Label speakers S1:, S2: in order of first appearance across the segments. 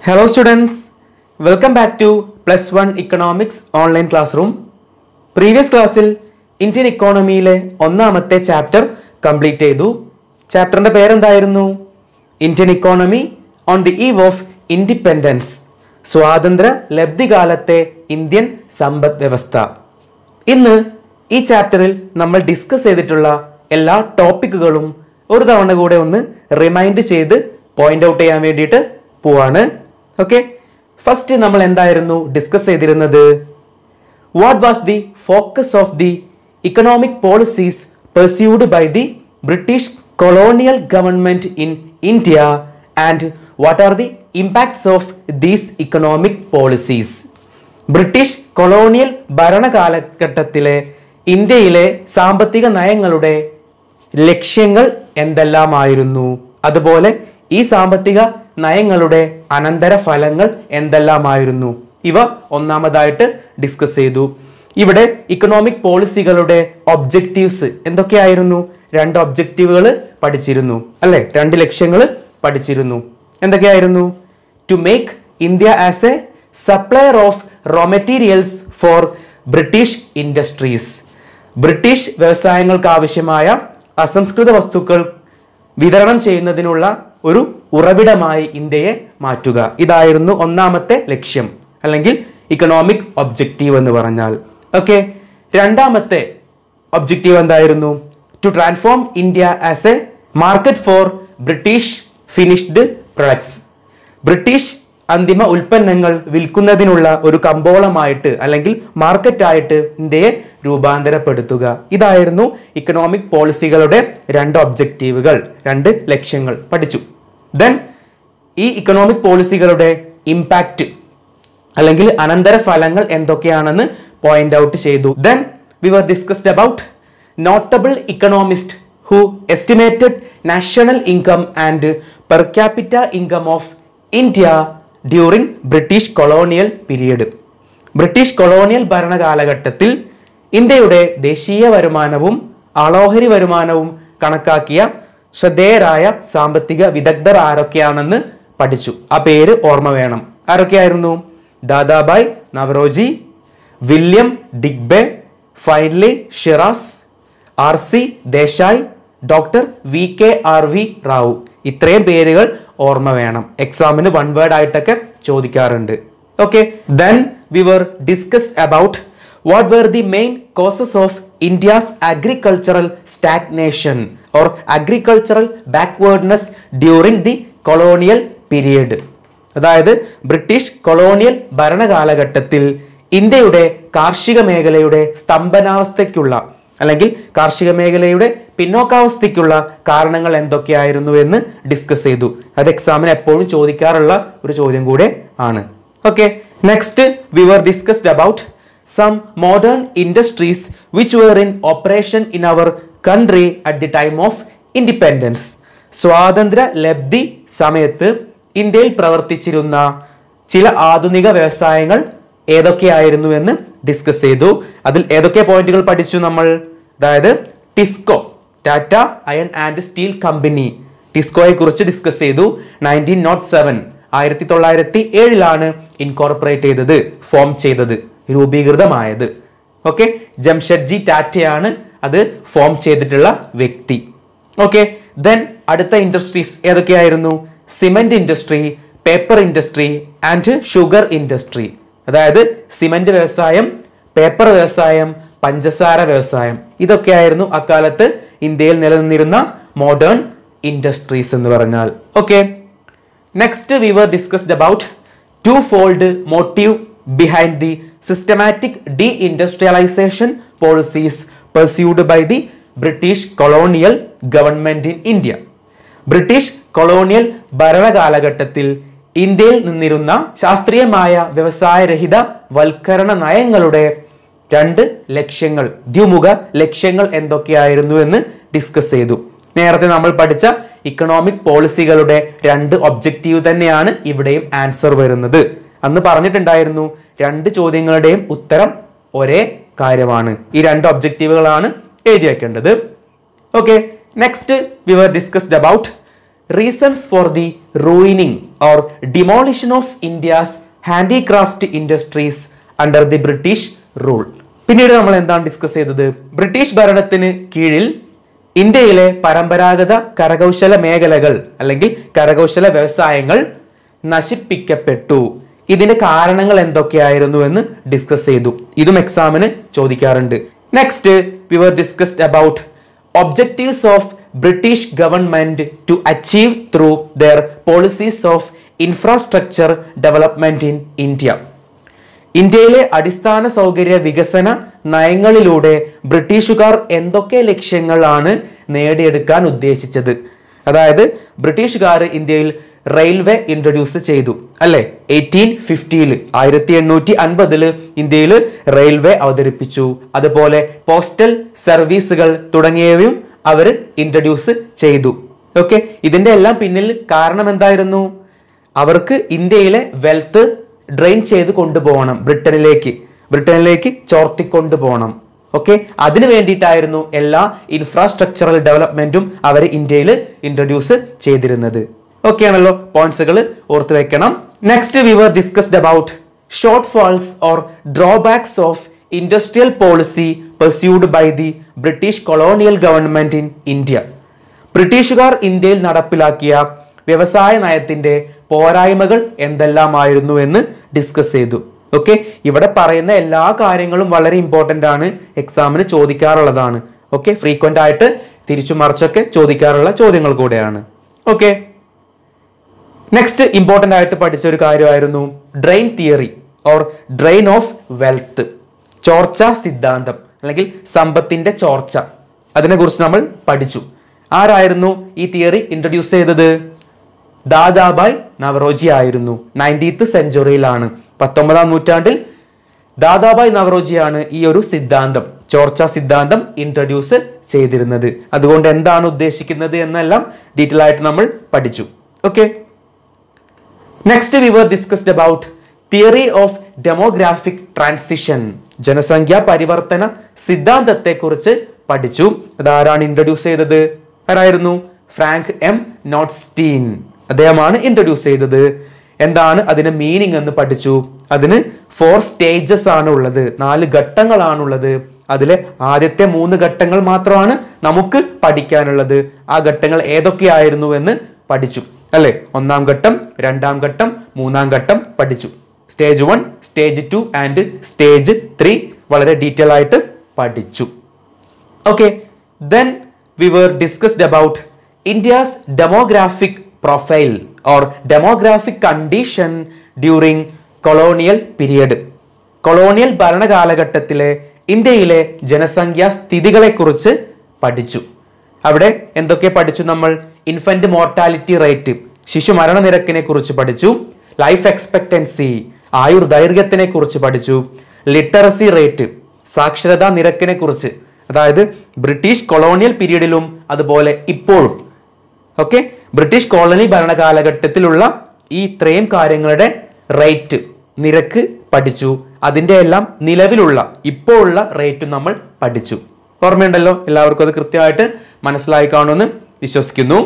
S1: Hello students, welcome back to Plus One Economics Online Classroom. Previous ക്ലാസ്സിൽ Indian ഇക്കോണമിയിലെ ഒന്നാമത്തെ chapter complete ചെയ്തു. ചാപ്റ്ററിന്റെ പേരെന്തായിരുന്നു? Indian economy on the eve of independence, സ്വാതന്ത്ര്യ ലബ്ധികാലത്തെ Indian സമ്പദ് വ്യവസ്ഥ. ഇന്ന് ഈ ചാപ്റ്ററിൽ നമ്മൾ ഡിസ്കസ് ചെയ്തിട്ടുള്ള എല്ലാ ടോപ്പിക്കുകളും ഒരു തവണ കൂടെ ഒന്ന് റിമൈൻഡ് ചെയ്ത് പോയിന്റ് ഔട്ട് ചെയ്യാൻ വേണ്ടിയിട്ട് പോവാണ്. ഓക്കെ, ഫസ്റ്റ് നമ്മൾ എന്തായിരുന്നു ഡിസ്കസ് ചെയ്തിരുന്നത്? What was the focus of the economic policies pursued by the British colonial government in India and what are the impacts of these economic policies? British colonial ഭരണകാലഘട്ടത്തിലെ ഇന്ത്യയിലെ സാമ്പത്തിക നയങ്ങളുടെ ലക്ഷ്യങ്ങൾ എന്തെല്ലാമായിരുന്നു? അതുപോലെ ഈ സാമ്പത്തിക നയങ്ങളുടെ അനന്തര ഫലങ്ങൾ എന്തെല്ലാമായിരുന്നു? ഇവ ഒന്നാമതായിട്ട് ഡിസ്കസ് ചെയ്തു. ഇവിടെ ഇക്കണോമിക് പോളിസികളുടെ ഒബ്ജക്റ്റീവ്സ് എന്തൊക്കെയായിരുന്നു? രണ്ട് ഒബ്ജക്റ്റീവുകൾ പഠിച്ചിരുന്നു അല്ലെ, രണ്ട് ലക്ഷ്യങ്ങൾ പഠിച്ചിരുന്നു. എന്തൊക്കെയായിരുന്നു? To make India as a supplier of raw materials for British industries, British വ്യവസായങ്ങൾക്ക് ആവശ്യമായ അസംസ്കൃത വസ്തുക്കൾ വിതരണം ചെയ്യുന്നതിനുള്ള ഒരു ഉറവിടമായി ഇന്ത്യയെ മാറ്റുക. ഇതായിരുന്നു ഒന്നാമത്തെ ലക്ഷ്യം അല്ലെങ്കിൽ ഇക്കണോമിക് ഒബ്ജക്റ്റീവ് എന്ന് പറഞ്ഞാൽ. ഓക്കെ, രണ്ടാമത്തെ ഒബ്ജക്റ്റീവ് എന്തായിരുന്നു? To transform India as a market for British finished products, British അന്തിമ ഉൽപ്പന്നങ്ങൾ വിൽക്കുന്നതിനുള്ള ഒരു കമ്പോളമായിട്ട് അല്ലെങ്കിൽ മാർക്കറ്റായിട്ട് ഇന്ത്യയെ രൂപാന്തരപ്പെടുത്തുക. ഇതായിരുന്നു ഇക്കണോമിക് പോളിസികളുടെ രണ്ട് ഒബ്ജക്റ്റീവുകൾ, രണ്ട് ലക്ഷ്യങ്ങൾ പഠിച്ചു. ദെൻ ഈ ഇക്കണോമിക് പോളിസികളുടെ ഇമ്പാക്റ്റ് അല്ലെങ്കിൽ അനന്തര ഫലങ്ങൾ എന്തൊക്കെയാണെന്ന് പോയിന്റ് ഔട്ട് ചെയ്തു. Then we were discussed about notable economist who estimated national income and per capita income of India during British colonial period. British colonial ഭരണകാലഘട്ടത്തിൽ ഇന്ത്യയുടെ ദേശീയ വരുമാനവും ആളോഹരി വരുമാനവും കണക്കാക്കിയ ശ്രദ്ധേയരായ സാമ്പത്തിക വിദഗ്ധർ ആരൊക്കെയാണെന്ന് പഠിച്ചു. ആ പേര് ഓർമ്മ വേണം. ആരൊക്കെയായിരുന്നു? Dadabhai Naoroji, William Digby, Findlay Shirras, RC Desai, doctor VKRV Rao. ഇത്രയും പേരുകൾ ഓർമ്മ വേണം. എക്സാമിന് വൺ വേർഡ് ആയിട്ടൊക്കെ ചോദിക്കാറുണ്ട്. Okay, then we were discussed about what were the main causes of India's agricultural stagnation or agricultural backwardness during the colonial period. അതായത് British colonial ഭരണകാലഘട്ടത്തിൽ ഇന്ത്യയുടെ കാർഷിക മേഖലയുടെ സ്തംഭനാവസ്ഥയ്ക്കുള്ള അല്ലെങ്കിൽ കാർഷിക മേഖലയുടെ പിന്നോക്കാവസ്ഥയ്ക്കുള്ള കാരണങ്ങൾ എന്തൊക്കെയായിരുന്നു എന്ന് ഡിസ്കസ് ചെയ്തു. അത് എക്സാമിന് എപ്പോഴും ചോദിക്കാറുള്ള ഒരു ചോദ്യം കൂടെ ആണ്. Okay, next we were discussed about some modern industries which were in operation in our country at the time of independence. സ്വാതന്ത്ര്യ ലബ്ധി സമയത്ത് ഇന്ത്യയിൽ പ്രവർത്തിച്ചിരുന്ന ചില ആധുനിക വ്യവസായങ്ങൾ ഏതൊക്കെയായിരുന്നു എന്ന് ഡിസ്കസ് ചെയ്തു. അതിൽ ഏതൊക്കെ പോയിന്റുകൾ പഠിച്ചു നമ്മൾ? അതായത് TISCO, Tata iron and steel company, ടിസ്കോയെ കുറിച്ച് ഡിസ്കസ് ചെയ്തു. 1907 1907 ഇൻകോർപ്പറേറ്റ് ചെയ്തത്, ഫോം ചെയ്തത്, രൂപീകൃതമായത്. ഓക്കെ, ജംഷഡ്ജി ടാറ്റയാണ് അത് ഫോം ചെയ്തിട്ടുള്ള വ്യക്തി. ഓക്കെ, ദെൻ അടുത്ത ഇൻഡസ്ട്രീസ് ഏതൊക്കെയായിരുന്നു? Cement industry, paper industry and sugar industry. അതായത് സിമെന്റ് വ്യവസായം, പേപ്പർ വ്യവസായം, പഞ്ചസാര വ്യവസായം, ഇതൊക്കെയായിരുന്നു അക്കാലത്ത് ഇന്ത്യയിൽ നിലനിന്നിരുന്ന മോഡേൺ ഇൻഡസ്ട്രീസ് എന്ന് പറഞ്ഞാൽ. Okay, next we were discussed about twofold motive behind the systematic deindustrialization policies pursued by the British colonial government in India. British colonial ഭരണകാലഘട്ടത്തിൽ ഇന്ത്യയിൽ നിന്നിരുന്ന ശാസ്ത്രീയമായ വ്യവസായരഹിത വൽക്കരണ നയങ്ങളുടെ രണ്ട് ലക്ഷ്യങ്ങൾ, ദ്വിമുഖ ലക്ഷ്യങ്ങൾ എന്തൊക്കെയായിരുന്നു എന്ന് ഡിസ്കസ് ചെയ്തു. നേരത്തെ നമ്മൾ പഠിച്ച ഇക്കണോമിക് പോളിസികളുടെ രണ്ട് ഒബ്ജക്റ്റീവ് തന്നെയാണ് ഇവിടെയും ആൻസർ വരുന്നത്. അന്ന് പറഞ്ഞിട്ടുണ്ടായിരുന്നു രണ്ട് ചോദ്യങ്ങളുടെയും ഉത്തരം ഒരേ കാര്യമാണ്. ഈ രണ്ട് ഒബ്ജക്റ്റീവുകളാണ് എഴുതി വെക്കേണ്ടത്. Okay, next we were discussed about reasons for the ruining or demolition of India's handicraft industries under the British rule. പിന്നീട് നമ്മൾ എന്താണ് ഡിസ്കസ് ചെയ്തത്? ബ്രിട്ടീഷ് ഭരണത്തിന് കീഴിൽ ഇന്ത്യയിലെ പരമ്പരാഗത കരകൗശല മേഖലകൾ അല്ലെങ്കിൽ കരകൗശല വ്യവസായങ്ങൾ നശിപ്പിക്കപ്പെട്ടു. ഇതിന്റെ കാരണങ്ങൾ എന്തൊക്കെയായിരുന്നു എന്ന് ഡിസ്കസ് ചെയ്തു. ഇതും എക്സാമിന് ചോദിക്കാറുണ്ട്. Next we were discussed about objectives of British government to achieve through their policies of infrastructure development in India. ഇന്ത്യയിലെ അടിസ്ഥാന സൗകര്യ വികസന നയങ്ങളിലൂടെ ബ്രിട്ടീഷുകാർ എന്തൊക്കെ ലക്ഷ്യങ്ങളാണ് നേടിയെടുക്കാൻ ഉദ്ദേശിച്ചത്? അതായത് ബ്രിട്ടീഷുകാർ ഇന്ത്യയിൽ റെയിൽവേ ഇൻട്രൊഡ്യൂസ് ചെയ്തു അല്ലെ? 1850 1850 ഇന്ത്യയിൽ റെയിൽവേ അവതരിപ്പിച്ചു. അതുപോലെ പോസ്റ്റൽ സർവീസുകൾ തുടങ്ങിയവയും അവർ ഇൻട്രൊഡ്യൂസ് ചെയ്തു. ഓക്കെ, ഇതിന്റെ എല്ലാം പിന്നിൽ കാരണം എന്തായിരുന്നു? അവർക്ക് ഇന്ത്യയിലെ വെൽത്ത് ഡ്രെയിൻ ചെയ്ത് കൊണ്ടുപോകണം, ബ്രിട്ടനിലേക്ക് ചോർത്തിക്കൊണ്ടുപോകണം. ഓക്കെ, അതിനു വേണ്ടിയിട്ടായിരുന്നു എല്ലാ ഇൻഫ്രാസ്ട്രക്ചറൽ ഡെവലപ്മെന്റും അവർ ഇന്ത്യയിൽ ഇൻട്രൊഡ്യൂസ് ചെയ്തിരുന്നത്. ഓക്കെ ആണല്ലോ, പോയിന്റ്സുകൾ ഓർത്ത് വെക്കണം. Next we were discussed about shortfalls or drawbacks of industrial policy pursued by the British colonial government in India. ബ്രിട്ടീഷുകാർ ഇന്ത്യയിൽ നടപ്പിലാക്കിയ വ്യവസായ നയത്തിന്റെ പോരായ്മകൾ എന്തെല്ലാമായിരുന്നു എന്ന് ഡിസ്കസ് ചെയ്തു. ഓക്കെ, ഇവിടെ പറയുന്ന എല്ലാ കാര്യങ്ങളും വളരെ ഇമ്പോർട്ടന്റ് ആണ്, എക്സാമിന് ചോദിക്കാറുള്ളതാണ്. ഓക്കെ, ഫ്രീക്വന്റ് ആയിട്ട് തിരിച്ചു മറിച്ചൊക്കെ ചോദിക്കാറുള്ള ചോദ്യങ്ങൾ കൂടെയാണ്. ഓക്കെ, നെക്സ്റ്റ് ഇമ്പോർട്ടന്റ് ആയിട്ട് പഠിച്ച ഒരു കാര്യമായിരുന്നു drain theory or drain of wealth, ചോർച്ച സിദ്ധാന്തം അല്ലെങ്കിൽ സമ്പത്തിന്റെ ചോർച്ച. അതിനെക്കുറിച്ച് നമ്മൾ പഠിച്ചു. ആരായിരുന്നു ഈ തിയറി ഇൻട്രൊഡ്യൂസ് ചെയ്തത്? ദാദാബായ് നവറോജി ആയിരുന്നു. 19th സെഞ്ചുറിയിലാണ്, 19ാം നൂറ്റാണ്ടിൽ ദാദാബായ് നവറോജിയാണ് ഈ ഒരു സിദ്ധാന്തം, ചോർച്ച സിദ്ധാന്തം ഇൻട്രൊഡ്യൂസ് ചെയ്തിരുന്നത്. അതുകൊണ്ട് എന്താണ് ഉദ്ദേശിക്കുന്നത് എന്നെല്ലാം ഡീറ്റെയിൽ ആയിട്ട് നമ്മൾ പഠിച്ചു. Okay, next we were discussed about theory of demographic transition, ജനസംഖ്യാ പരിവർത്തന സിദ്ധാന്തത്തെ കുറിച്ച് പഠിച്ചു. അതാരാണ് ഇൻട്രൊഡ്യൂസ് ചെയ്തത്? ആരായിരുന്നു? Frank M Notestein. അദ്ദേഹമാണ് ഇൻട്രൊഡ്യൂസ് ചെയ്തത്. എന്താണ് അതിന്റെ മീനിങ് എന്ന് പഠിച്ചു. അതിന് 4 സ്റ്റേജസ് ആണ് ഉള്ളത്, 4 ഘട്ടങ്ങളാണുള്ളത്. അതിലെ ആദ്യത്തെ 3 ഘട്ടങ്ങൾ മാത്രമാണ് നമുക്ക് പഠിക്കാനുള്ളത്. ആ ഘട്ടങ്ങൾ ഏതൊക്കെയായിരുന്നു എന്ന് പഠിച്ചു അല്ലെ? 1ാം ഘട്ടം, 2ാം ഘട്ടം, 3ാം ഘട്ടം പഠിച്ചു. സ്റ്റേജ് 1, സ്റ്റേജ് 2 ആൻഡ് സ്റ്റേജ് 3 വളരെ ഡീറ്റെയിൽ ആയിട്ട് പഠിച്ചു. Okay, then we were discussed about India's demographic profile or demographic condition during colonial period. Colonial ഭരണകാലഘട്ടത്തിലെ ഇന്ത്യയിലെ ജനസംഖ്യാ സ്ഥിതികളെ കുറിച്ച് പഠിച്ചു. അവിടെ എന്തൊക്കെ പഠിച്ചു നമ്മൾ? ഇൻഫന്റ് മോർട്ടാലിറ്റി റേറ്റ്, ശിശു മരണനിരക്കിനെ കുറിച്ച് പഠിച്ചു. ലൈഫ് എക്സ്പെക്ടൻസി, ആയുർദൈർഘ്യത്തിനെ കുറിച്ച് പഠിച്ചു. ലിറ്ററസി റേറ്റ്, സാക്ഷരതാ നിരക്കിനെ കുറിച്ച്, അതായത് ബ്രിട്ടീഷ് കൊളോണിയൽ പീരീഡിലും അതുപോലെ ഇപ്പോഴും. ഓക്കെ, ബ്രിട്ടീഷ് കോളനി ഭരണകാലഘട്ടത്തിലുള്ള ഈ ഇത്രയും കാര്യങ്ങളുടെ റേറ്റ്, നിരക്ക് പഠിച്ചു. അതിന്റെ എല്ലാം നിലവിലുള്ള ഇപ്പോൾ ഉള്ള റേറ്റും നമ്മൾ പഠിച്ചു. ഓർമ്മയുണ്ടല്ലോ എല്ലാവർക്കും? അത് കൃത്യമായിട്ട് മനസ്സിലായി കാണുമെന്ന് വിശ്വസിക്കുന്നു.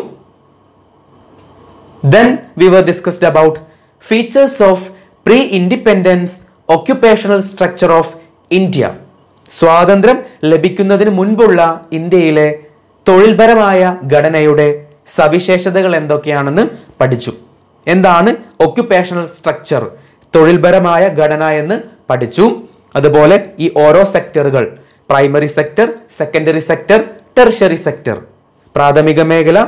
S1: Then we were discussed about features of pre-independence occupational structure of India. സ്വാതന്ത്ര്യം ലഭിക്കുന്നതിന് മുൻപുള്ള ഇന്ത്യയിലെ തൊഴിൽപരമായ ഘടനയുടെ സവിശേഷതകൾ എന്തൊക്കെയാണെന്ന് പഠിച്ചു. എന്താണ് ഒക്യുപേഷണൽ സ്ട്രക്ചർ, തൊഴിൽപരമായ ഘടന എന്ന് പഠിച്ചു. അതുപോലെ ഈ ഓരോ സെക്ടറുകൾ, primary sector, secondary sector, tertiary sector, പ്രാഥമിക മേഖല,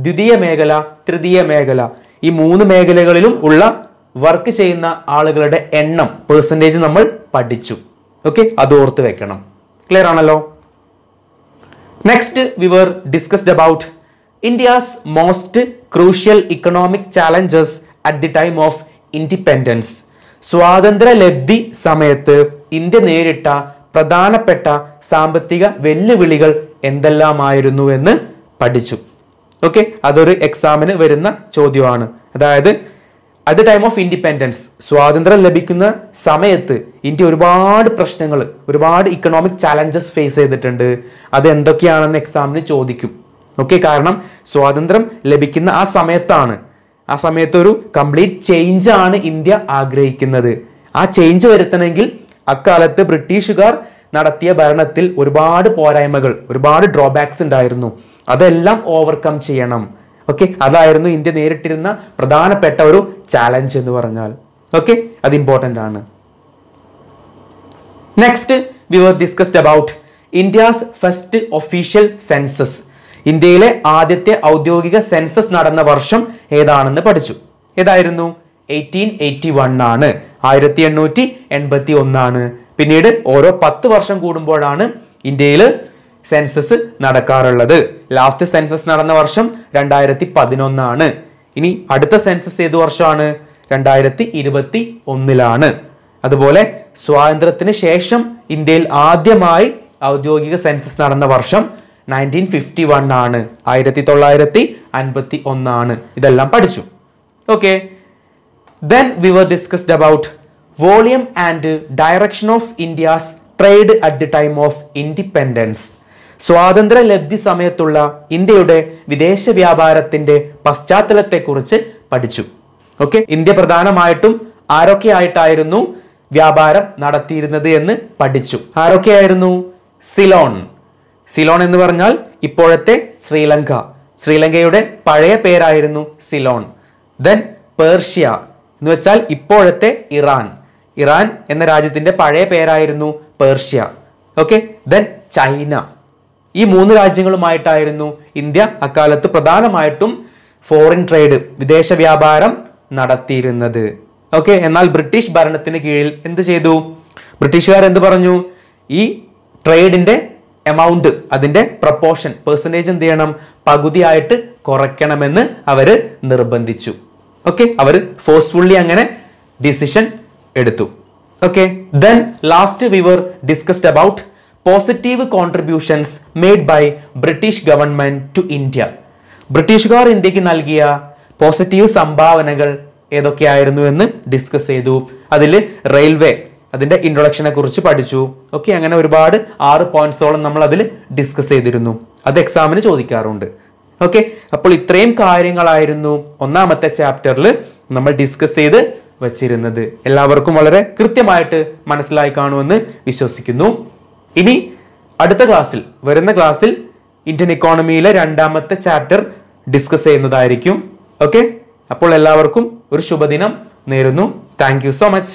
S1: ദ്വിതീയ മേഖല, തൃതീയ മേഖല, ഈ 3 മേഖലകളിലും ഉള്ള വർക്ക് ചെയ്യുന്ന ആളുകളുടെ എണ്ണം, പെർസെൻറ്റേജ് നമ്മൾ പഠിച്ചു. ഓക്കെ, അത് ഓർത്ത് വെക്കണം. ക്ലിയർ ആണല്ലോ? Next we were discussed about India's most crucial economic challenges at the time of independence. സ്വാതന്ത്ര്യ ലബ്ധി സമയത്ത് ഇന്ത്യ നേരിട്ട പ്രധാനപ്പെട്ട സാമ്പത്തിക വെല്ലുവിളികൾ എന്തെല്ലാമായിരുന്നു എന്ന് പഠിച്ചു. ഓക്കെ, അതൊരു എക്സാമിന് വരുന്ന ചോദ്യമാണ്. അതായത് at the time of independence, സ്വാതന്ത്ര്യം ലഭിക്കുന്ന സമയത്ത് ഇന്ത്യ ഒരുപാട് പ്രശ്നങ്ങൾ, ഒരുപാട് ഇക്കണോമിക് ചാലഞ്ചസ് ഫേസ് ചെയ്തിട്ടുണ്ട്. അത് എന്തൊക്കെയാണെന്ന് എക്സാമിന് ചോദിക്കും. ഓക്കെ, കാരണം സ്വാതന്ത്ര്യം ലഭിക്കുന്ന ആ സമയത്ത് ഒരു കംപ്ലീറ്റ് ചേഞ്ച് ആണ് ഇന്ത്യ ആഗ്രഹിക്കുന്നത്. ആ ചേഞ്ച് വരുത്തണമെങ്കിൽ അക്കാലത്ത് ബ്രിട്ടീഷുകാർ നടത്തിയ ഭരണത്തിൽ ഒരുപാട് പോരായ്മകൾ, ഒരുപാട് ഡ്രോബാക്സ് ഉണ്ടായിരുന്നു. അതെല്ലാം ഓവർകം ചെയ്യണം. ഓക്കെ, അതായിരുന്നു ഇന്ത്യ നേരിട്ടിരുന്ന പ്രധാനപ്പെട്ട ഒരു ചാലഞ്ച് എന്ന് പറഞ്ഞാൽ. ഓക്കെ, അത് ഇമ്പോർട്ടൻ്റ് ആണ്. Next we were discussed about India's first official census. ഇന്ത്യയിലെ ആദ്യത്തെ ഔദ്യോഗിക സെൻസസ് നടന്ന വർഷം ഏതാണെന്ന് പഠിച്ചു. ഏതായിരുന്നു? 1881 ആണ്. 1881 ആണ്. പിന്നീട് ഓരോ 10 വർഷം കൂടുമ്പോഴാണ് ഇന്ത്യയിൽ സെൻസസ് നടക്കാറുള്ളത്. ലാസ്റ്റ് സെൻസസ് നടന്ന വർഷം 2011 ആണ്. ഇനി അടുത്ത സെൻസസ് ഏത് വർഷമാണ്? 2021 അതുപോലെ സ്വാതന്ത്ര്യത്തിന് ശേഷം ഇന്ത്യയിൽ ആദ്യമായി ഔദ്യോഗിക സെൻസസ് നടന്ന വർഷം 1951 ആണ്. 1951 ആണ്. ഇതെല്ലാം പഠിച്ചു. Okay, then we were discussed about volume and direction of India's trade at the time of independence. സ്വാതന്ത്ര്യ ലബ്ധി സമയത്തുള്ള ഇന്ത്യയുടെ വിദേശ വ്യാപാരത്തിന്റെ പശ്ചാത്തലത്തെക്കുറിച്ച് പഠിച്ചു. ഓക്കെ, ഇന്ത്യ പ്രധാനമായിട്ടും ആരൊക്കെയായിട്ടായിരുന്നു വ്യാപാരം നടത്തിയിരുന്നത് എന്ന് പഠിച്ചു. ആരൊക്കെയായിരുന്നു? സിലോൺ എന്ന് പറഞ്ഞാൽ ഇപ്പോഴത്തെ ശ്രീലങ്ക. ശ്രീലങ്കയുടെ പഴയ പേരായിരുന്നു സിലോൺ. ദെൻ പേർഷ്യ എന്ന് വെച്ചാൽ ഇപ്പോഴത്തെ ഇറാൻ എന്ന രാജ്യത്തിന്റെ പഴയ പേരായിരുന്നു പേർഷ്യ. Okay, then China. ഈ 3 രാജ്യങ്ങളുമായിട്ടായിരുന്നു ഇന്ത്യ അക്കാലത്ത് പ്രധാനമായിട്ടും ഫോറിൻ ട്രേഡ്, വിദേശ വ്യാപാരം നടത്തിയിരുന്നത്. ഓക്കെ, എന്നാൽ ബ്രിട്ടീഷ് ഭരണത്തിന് കീഴിൽ എന്ത് ചെയ്തു? ബ്രിട്ടീഷുകാർ എന്ത് പറഞ്ഞു? ഈ ട്രേഡിന്റെ എമൗണ്ട്, അതിന്റെ പ്രപ്പോർഷൻ, പെർസെന്റേജ് എന്ത് ചെയ്യണം? പകുതിയായിട്ട് കുറയ്ക്കണമെന്ന് അവര് നിർബന്ധിച്ചു. ഓക്കെ, അവർ ഫോഴ്സ്ഫുള്ളി അങ്ങനെ ഡിസിഷൻ എടുത്തു. Okay, then last we were discussed about positive contributions made by British government to India. ബ്രിട്ടീഷുകാർ ഇന്ത്യക്ക് നൽകിയ പോസിറ്റീവ് സംഭാവനകൾ ഏതൊക്കെയായിരുന്നു എന്ന് ഡിസ്കസ് ചെയ്തു. അതിൽ റെയിൽവേ, അതിന്റെ ഇൻട്രൊഡക്ഷനെ കുറിച്ച് പഠിച്ചു. ഓക്കെ, അങ്ങനെ ഒരുപാട് 6 പോയിന്റ്സോളം നമ്മൾ അതിൽ ഡിസ്കസ് ചെയ്തിരുന്നു. അത് എക്സാമിന് ചോദിക്കാറുണ്ട്. ഓക്കെ, അപ്പോൾ ഇത്രയും കാര്യങ്ങളായിരുന്നു ഒന്നാമത്തെ ചാപ്റ്ററിൽ നമ്മൾ ഡിസ്കസ് ചെയ്ത് വച്ചിരുന്നത്. എല്ലാവർക്കും വളരെ കൃത്യമായിട്ട് മനസ്സിലായി കാണുമെന്ന് വിശ്വസിക്കുന്നു. ഇനി അടുത്ത ക്ലാസ്സിൽ, വരുന്ന ക്ലാസ്സിൽ ഇന്ത്യൻ ഇക്കോണമിയിലെ 2ാമത്തെ ചാപ്റ്റർ ഡിസ്കസ് ചെയ്യുന്നതായിരിക്കും. ഓക്കെ, അപ്പോൾ എല്ലാവർക്കും ഒരു ശുഭദിനം നേരുന്നു. Thank you so much.